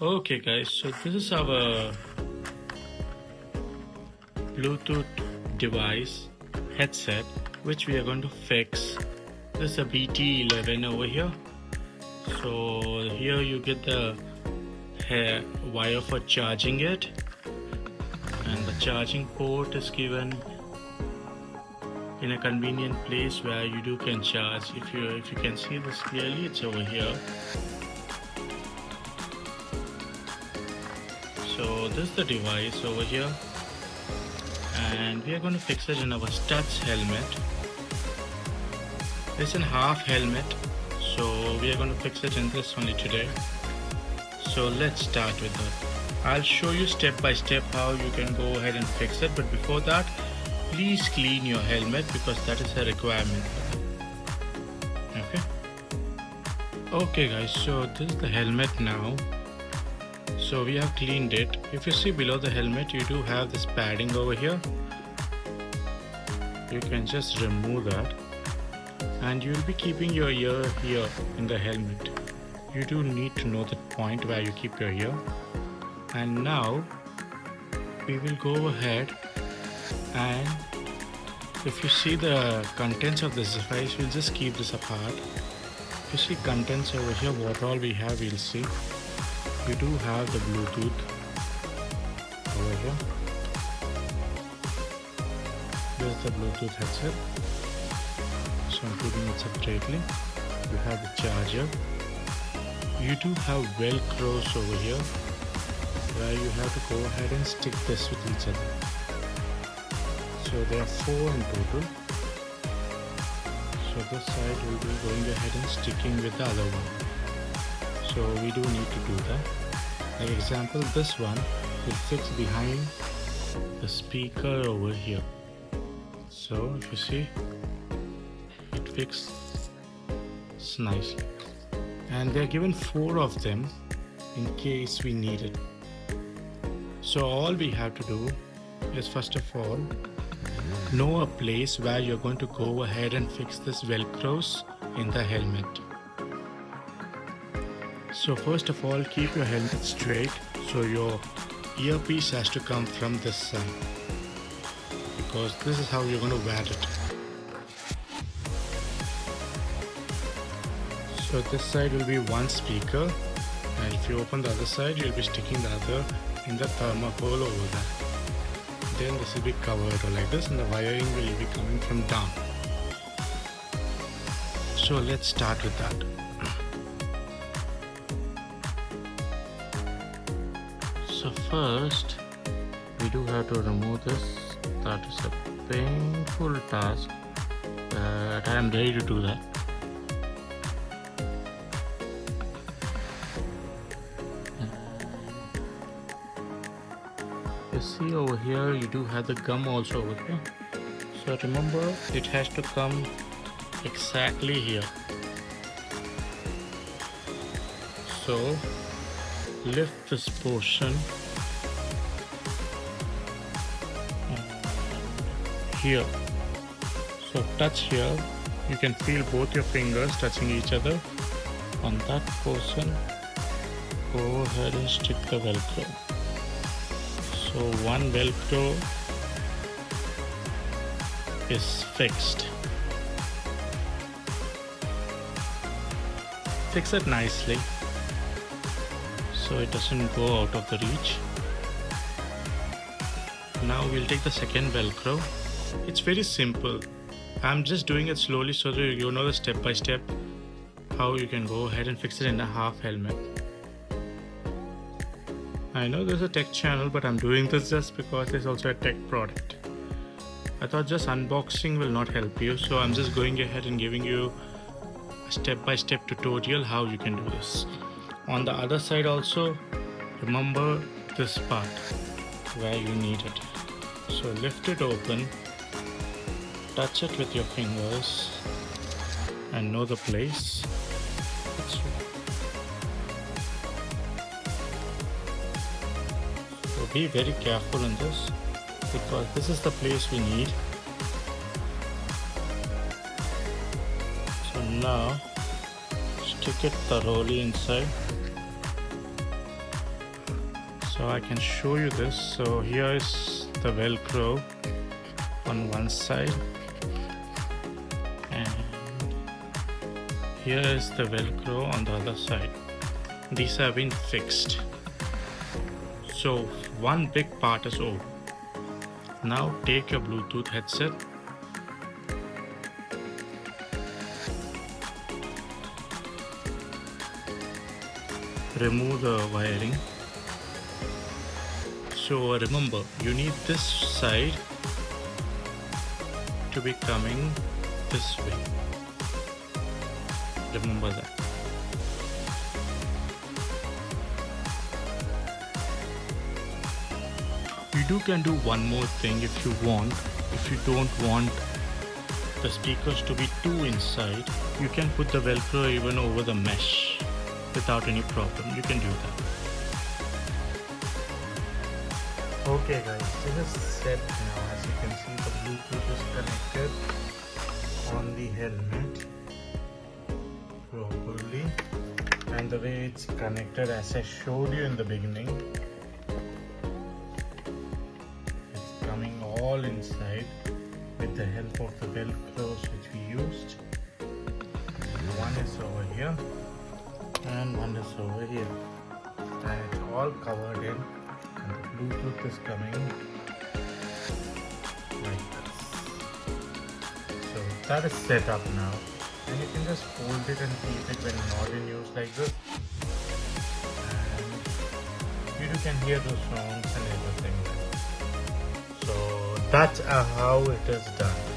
Okay guys, so this is our Bluetooth device headset which we are going to fix. This is a BT11 over here. So here you get the wire for charging it, and the charging port is given in a convenient place where you can charge. If you can see this clearly, it's over here. So this is the device over here, and we are going to fix it in our studs helmet. It's a half helmet, so we are going to fix it in this only today. So let's start with that. I'll show you step by step how you can go ahead and fix it, but before that, please clean your helmet because that is a requirement. Okay guys, so this is the helmet now. So we have cleaned it. If you see below the helmet, you do have this padding over here. You can just remove that, and you'll be keeping your ear here in the helmet. You do need to know the point where you keep your ear. And now we will go ahead, and if you see the contents of this device, we'll just keep this apart. If you see contents over here, what all we have, we'll see. You do have the Bluetooth over here. This is the Bluetooth headset. So I'm keeping it separately. You have the charger. You do have velcros over here where you have to go ahead and stick this with each other. So there are 4 in total. So this side will be going ahead and sticking with the other one. So we do need to do that. Like example, this one will fix behind the speaker over here. So if you see, it fixes nicely. And they're given 4 of them in case we need it. So all we have to do is, first of all, know a place where you're going to go ahead and fix this velcros in the helmet. So first of all, keep your helmet straight, so your earpiece has to come from this side, because this is how you're going to wear it. So this side will be one speaker, and if you open the other side, you'll be sticking the other in the thermocol over there. Then this will be covered like this, and the wiring will be coming from down. So let's start with that. So first, we do have to remove this. That is a painful task, but I am ready to do that. You see over here, you do have the gum also over here. So remember, it has to come exactly here. So lift this portion here. So touch here. You can feel both your fingers touching each other. On that portion, go ahead and stick the velcro. So one velcro is fixed. Fix it nicely so it doesn't go out of the reach. Now we'll take the second velcro. It's very simple. I'm just doing it slowly so that you know the step by step how you can go ahead and fix it in a half helmet. I know there's a tech channel, but I'm doing this just because there's also a tech product. I thought just unboxing will not help you, so I'm just going ahead and giving you a step-by-step tutorial how you can do this. On the other side also, remember this part where you need it. So lift it open, touch it with your fingers, and know the place. So be very careful in this, because this is the place we need. So now stick it thoroughly inside. So I can show you this. So here is the Velcro on one side, and here is the Velcro on the other side. These have been fixed. So one big part is over. Now take your Bluetooth headset, remove the wiring. So remember, you need this side to be coming this way. Remember that. You can do one more thing if you want. If you don't want the speakers to be too inside, you can put the Velcro even over the mesh without any problem. You can do that. Okay guys, it is set now. As you can see, the Bluetooth is connected on the helmet properly, and the way it's connected, as I showed you in the beginning, it's coming all inside with the help of the Velcros which we used. One is over here and one is over here, and it's all covered in, and the Bluetooth is coming like this. So that is set up now, and you can just hold it and keep it when not in use like this, and you can hear the songs and everything. So that's how it is done.